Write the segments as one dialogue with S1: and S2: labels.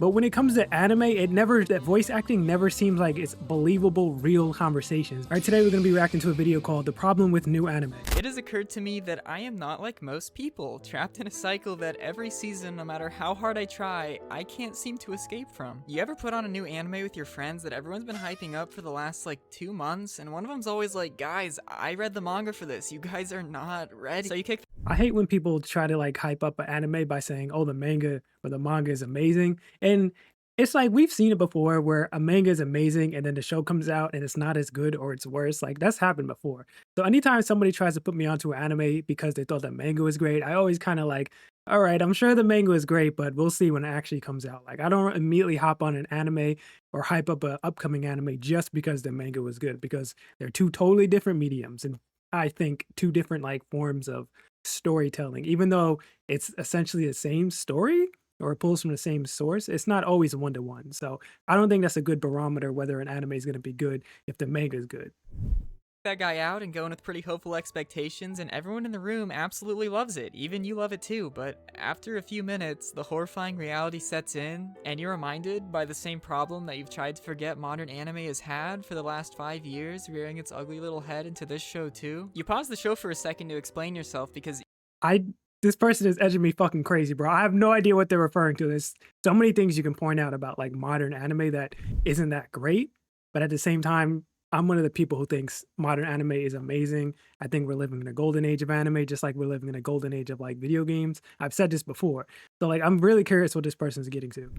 S1: But when it comes to anime, that voice acting never seems like it's believable, real conversations. All right, today we're gonna be reacting to a video called The Problem with New Anime.
S2: It has occurred to me that I am not like most people, trapped in a cycle that every season, no matter how hard I try, I can't seem to escape from. You ever put on a new anime with your friends that everyone's been hyping up for the last like 2 months, and one of them's always like, guys, I read the manga for this, you guys are not ready. So you kick
S1: I hate when people try to like hype up an anime by saying, oh, the manga or the manga is amazing. And it's like we've seen it before where a manga is amazing and then the show comes out and it's not as good or it's worse. Like that's happened before. So anytime somebody tries to put me onto an anime because they thought the manga was great, I always kind of like, all right, I'm sure the manga is great, but we'll see when it actually comes out. Like I don't immediately hop on an anime or hype up an upcoming anime just because the manga was good, because they're two totally different mediums and I think two different like forms of storytelling. Even though it's essentially the same story or it pulls from the same source, it's not always one to one. So I don't think that's a good barometer whether an anime is going to be good if the manga is good.
S2: that guy out and go in with pretty hopeful expectations, and everyone in the room absolutely loves it. Even you love it too, but after a few minutes, the horrifying reality sets in, and you're reminded by the same problem that you've tried to forget modern anime has had for the last 5 years, rearing its ugly little head into this show too. You pause the show for a second to explain yourself because
S1: This person is edging me fucking crazy, bro. I have no idea what they're referring to. There's so many things you can point out about like modern anime that isn't that great, but at the same time, I'm one of the people who thinks modern anime is amazing. I think we're living in a golden age of anime, just like we're living in a golden age of like video games. I've said this before. So like I'm really curious what this person's getting to.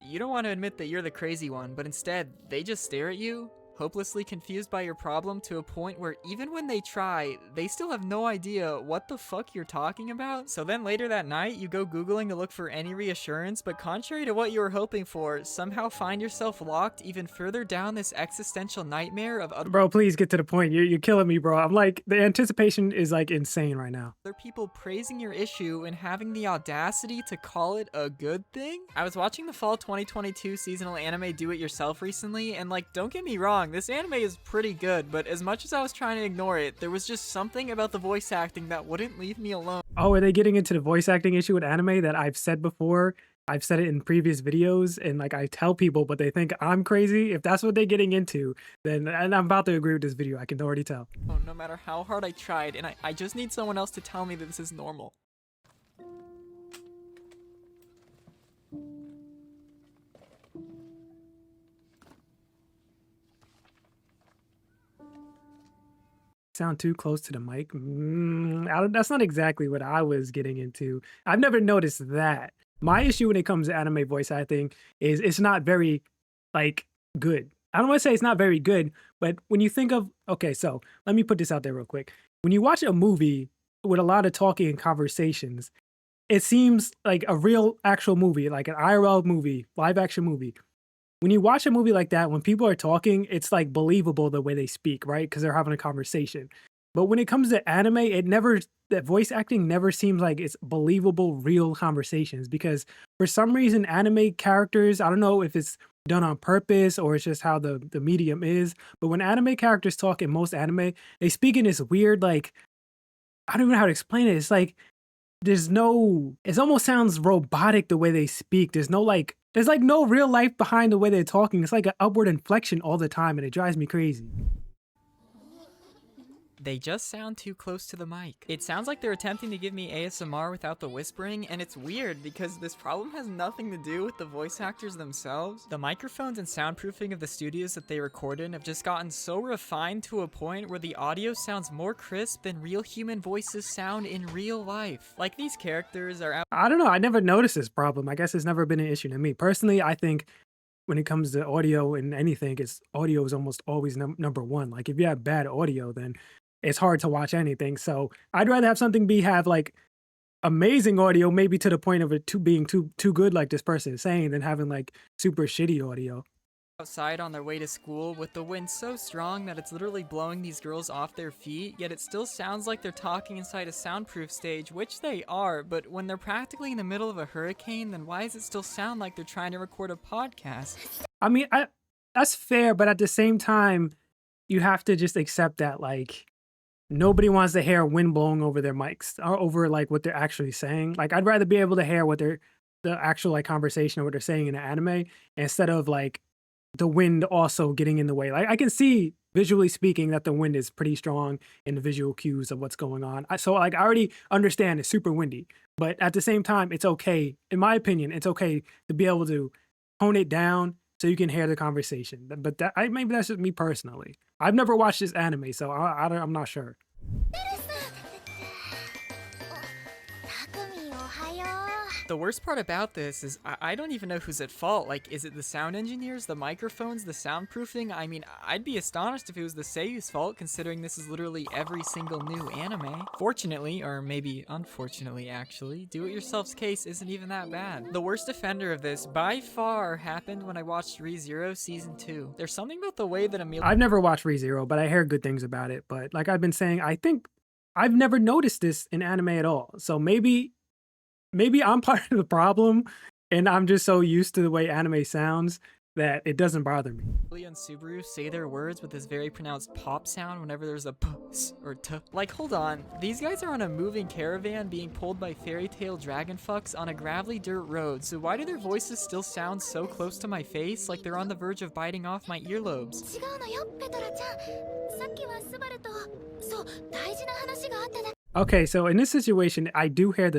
S2: you don't want to admit that you're the crazy one, but instead, they just stare at you, hopelessly confused by your problem to a point where even when they try, they still have no idea what the fuck you're talking about. So then later that night, you go Googling to look for any reassurance, but contrary to what you were hoping for, somehow find yourself locked even further down this existential nightmare of other
S1: Bro, please get to the point. You're killing me, bro. I'm like, the anticipation is like insane right now.
S2: people praising your issue and having the audacity to call it a good thing. I was watching the fall 2022 seasonal anime Do It Yourself recently, and like, don't get me wrong, this anime is pretty good, but as much as I was trying to ignore it, there was just something about the voice acting that wouldn't leave me alone.
S1: Oh, are they getting into the voice acting issue with anime that I've said before? I've said it in previous videos and like I tell people, but they think I'm crazy. If that's what they're getting into, then and I'm about to agree with this video. I can already tell.
S2: Oh, no matter how hard I tried, and I just need someone else to tell me that this is normal.
S1: Sound too close to the mic? That's not exactly what I was getting into. I've never noticed that. My issue when it comes to anime voice acting is it's not very like good. I don't want to say it's not very good, but when you think of, okay, so let me put this out there real quick. When you watch a movie with a lot of talking and conversations, it seems like a real actual movie, like an IRL movie, live action movie. When you watch a movie like that, when people are talking, it's like believable the way they speak, right? Because they're having a conversation. But when it comes to anime, that voice acting never seems like it's believable, real conversations. Because for some reason, anime characters, I don't know if it's done on purpose or it's just how the medium is, but when anime characters talk in most anime, they speak in this weird, like, I don't even know how to explain it. It's like, it almost sounds robotic the way they speak. There's like no real life behind the way they're talking. It's like an upward inflection all the time and it drives me crazy.
S2: They just sound too close to the mic. It sounds like they're attempting to give me ASMR without the whispering, and it's weird because this problem has nothing to do with the voice actors themselves. The microphones and soundproofing of the studios that they record in have just gotten so refined to a point where the audio sounds more crisp than real human voices sound in real life. Like, these characters are out.
S1: I don't know. I never noticed this problem. I guess it's never been an issue to me. Personally, I think when it comes to audio and anything, audio is almost always number one. Like if you have bad audio, then it's hard to watch anything. So I'd rather have something have like amazing audio, maybe to the point of it being too good, like this person is saying, than having like super shitty audio.
S2: Outside on their way to school with the wind so strong that it's literally blowing these girls off their feet, yet it still sounds like they're talking inside a soundproof stage, which they are, but when they're practically in the middle of a hurricane, then why does it still sound like they're trying to record a podcast?
S1: I mean, that's fair, but at the same time, you have to just accept that like nobody wants to hear wind blowing over their mics or over like what they're actually saying. Like I'd rather be able to hear what they're the actual like conversation of what they're saying in the anime instead of like the wind also getting in the way. Like I can see visually speaking that the wind is pretty strong in the visual cues of what's going on. So like I already understand it's super windy, but at the same time, it's okay. In my opinion, it's okay to be able to tone it down so you can hear the conversation. But maybe that's just me personally. I've never watched this anime, so I'm not sure.
S3: 匠おはよ
S2: The worst part about this is I don't even know who's at fault. Like, is it the sound engineers, the microphones, the soundproofing? I mean, I'd be astonished if it was the seiyu's fault, considering this is literally every single new anime. Fortunately, or maybe unfortunately actually, Do-It-Yourself's case isn't even that bad. The worst offender of this, by far, happened when I watched ReZero Season 2. There's something about the way that Emil-
S1: I've never watched ReZero, but I hear good things about it. But like I've been saying, I think I've never noticed this in anime at all. So maybe I'm part of the problem and I'm just so used to the way anime sounds that it doesn't bother me.
S2: Emilia and Subaru say their words with this very pronounced pop sound whenever there's a p, s, or t. Like, hold on. These guys are on a moving caravan being pulled by fairy tale dragon fucks on a gravelly dirt road, so why do their voices still sound so close to my face, like they're on the verge of biting off my earlobes?
S3: 違うのよペトラちゃんさっきはスバルとそう大事な話があってね
S1: Okay, so in this situation, I do hear the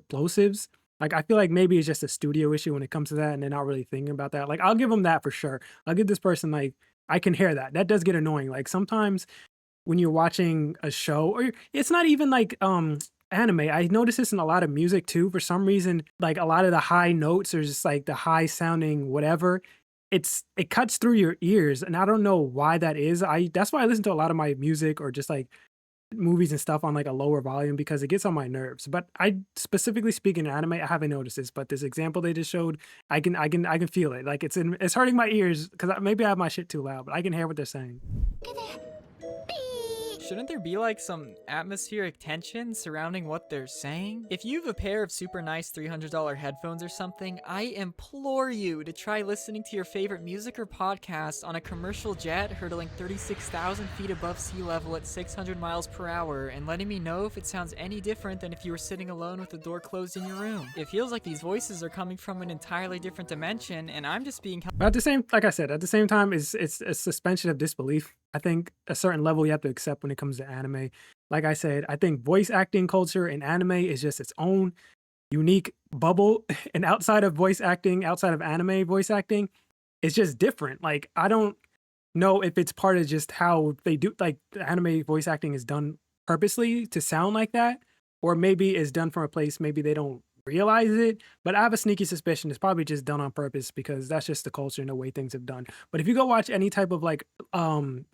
S1: plosives. Like I feel like maybe it's just a studio issue when it comes to that, and they're not really thinking about that. Like I'll give them that for sure. I'll give this person like I can hear that. That does get annoying. Like sometimes when you're watching a show, or it's not even like anime. I notice this in a lot of music too. For some reason, like a lot of the high notes or just like the high sounding whatever. It cuts through your ears, and I don't know why that is. That's why I listen to a lot of my music or just like movies and stuff on like a lower volume because it gets on my nerves. But I specifically speaking in anime, I haven't noticed this. But this example they just showed, I can feel it. Like it's hurting my ears because maybe I have my shit too loud, but I can hear what they're saying.
S3: けでピー
S2: Shouldn't there be like some atmospheric tension surrounding what they're saying? If you have a pair of super nice $300 headphones or something, I implore you to try listening to your favorite music or podcast on a commercial jet hurtling 36,000 feet above sea level at 600 miles per hour and letting me know if it sounds any different than if you were sitting alone with the door closed in your room. It feels like these voices are coming from an entirely different dimension and I'm just being held
S1: But at the same, like I said, at the same time, it's a suspension of disbelief. I think a certain level you have to accept when it comes to anime. Like I said, I think voice acting culture in anime is just its own unique bubble. And outside of voice acting, outside of anime voice acting, it's just different. Like I don't know if it's part of just how they do like the anime voice acting is done purposely to sound like that, or maybe it's done from a place maybe they don't realize it. But I have a sneaky suspicion it's probably just done on purpose because that's just the culture and the way things have done. But if you go watch any type of like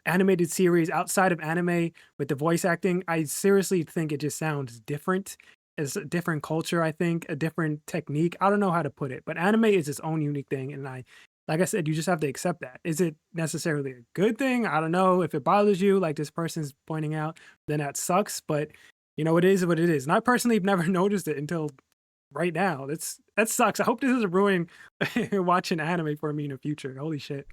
S1: animated series outside of anime with the voice acting, I seriously think it just sounds different. It's a different culture, I think, a different technique. I don't know how to put it, but anime is its own unique thing, and like I said, you just have to accept that. Is it necessarily a good thing? I don't know. If it bothers you, like this person's pointing out, then that sucks. But you know, it is what it is. And I personally have never noticed it until right now. That sucks. I hope this isn't ruining watching anime for me in the future. Holy shit.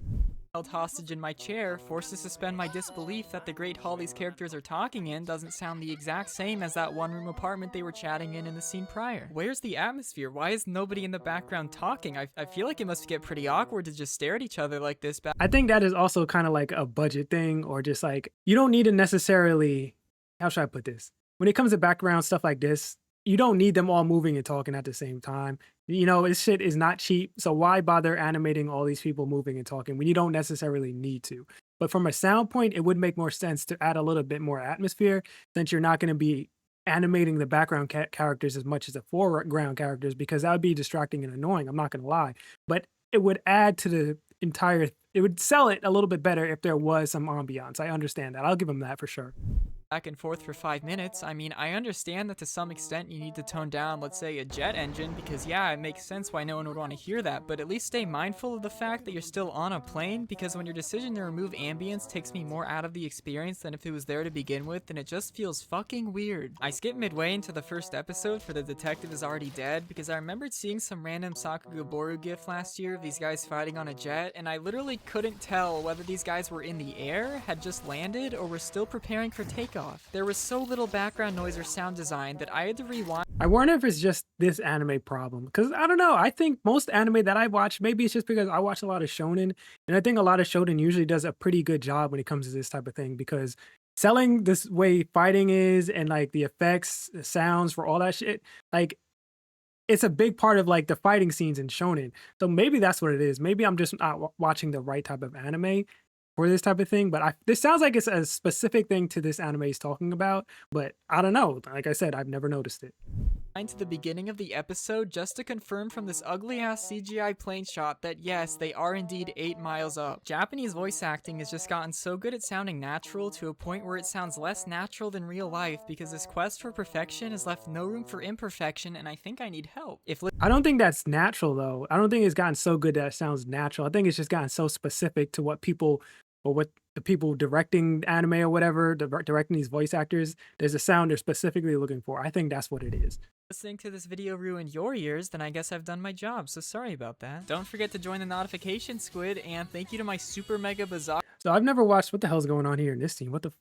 S2: hostage in my chair, forced to suspend my disbelief that the great hall these characters are talking in doesn't sound the exact same as that one-room apartment they were chatting in the scene prior. Where's the atmosphere? Why is nobody in the background talking? I feel like it must get pretty awkward to just stare at each other like this.
S1: I think that is also kind of like a budget thing, or just like you don't need to necessarily, how should I put this? When it comes to background stuff like this, you don't need them all moving and talking at the same time. You know, this shit is not cheap. So why bother animating all these people moving and talking when you don't necessarily need to? But from a sound point, it would make more sense to add a little bit more atmosphere, since you're not going to be animating the background characters as much as the foreground characters, because that would be distracting and annoying. I'm not going to lie. But it would add to the entire, it would sell it a little bit better if there was some ambiance. I understand that. I'll give them that for sure.
S2: Back and forth for 5 minutes. I mean, I understand that to some extent you need to tone down, let's say, a jet engine, because yeah, it makes sense why no one would want to hear that, but at least stay mindful of the fact that you're still on a plane, because when your decision to remove ambience takes me more out of the experience than if it was there to begin with, then it just feels fucking weird. I skipped midway into the first episode for The Detective Is Already Dead, because I remembered seeing some random Sakugaboru gif last year of these guys fighting on a jet, and I literally couldn't tell whether these guys were in the air, had just landed, or were still preparing for takeoff. takeoff. There was so little background noise or sound design that I had to rewind
S1: I wonder if it's just this anime problem. Because I don't know. I think most anime that I watch, maybe it's just because I watch a lot of shonen. And I think a lot of shonen usually does a pretty good job when it comes to this type of thing. Because selling this way fighting is and like the effects, the sounds for all that shit, like it's a big part of like the fighting scenes in shonen. So maybe that's what it is. Maybe I'm just not watching the right type of anime for this type of thing. But this sounds like it's a specific thing to this anime is talking about. But I don't know. Like I said, I've never noticed it.
S2: to the beginning of the episode just to confirm from this ugly ass CGI plane shot that yes, they are indeed 8 miles up. Japanese voice acting has just gotten so good at sounding natural to a point where it sounds less natural than real life because this quest for perfection has left no room for imperfection, and I think I need help.
S1: I don't think that's natural though. I don't think it's gotten so good that it sounds natural. I think it's just gotten so specific to what people or what the people directing anime or whatever, directing these voice actors, there's a sound they're specifically looking for. I think that's what it is.
S2: Listening to this video ruined your ears, then I guess I've done my job, so sorry about that. Don't forget to join the notification squid, and thank you to my super mega bizarre.
S1: So I've never watched, what the hell's going on here in this scene? What the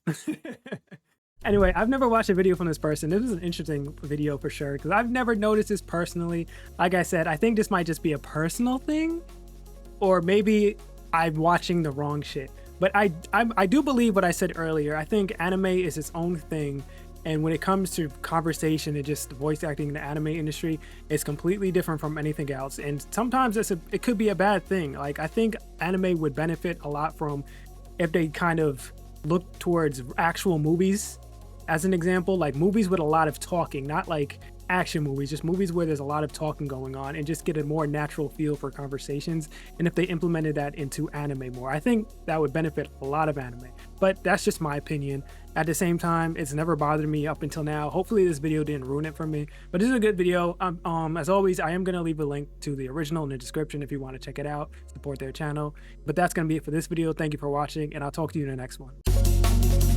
S1: Anyway, I've never watched a video from this person. This is an interesting video for sure, because I've never noticed this personally. Like I said, I think this might just be a personal thing, or maybe I'm watching the wrong shit. But I do believe what I said earlier. I think anime is its own thing. And when it comes to conversation and just voice acting in the anime industry, it's completely different from anything else. And sometimes it could be a bad thing. Like, I think anime would benefit a lot from if they kind of look towards actual movies as an example, like movies with a lot of talking, not like action movies, just movies where there's a lot of talking going on, and just get a more natural feel for conversations. And if they implemented that into anime more, I think that would benefit a lot of anime. But that's just my opinion. At the same time, it's never bothered me up until now. Hopefully this video didn't ruin it for me, but this is a good video. As always, I am going to leave a link to the original in the description if you want to check it out, support their channel. But that's going to be it for this video. Thank you for watching, and I'll talk to you in the next one.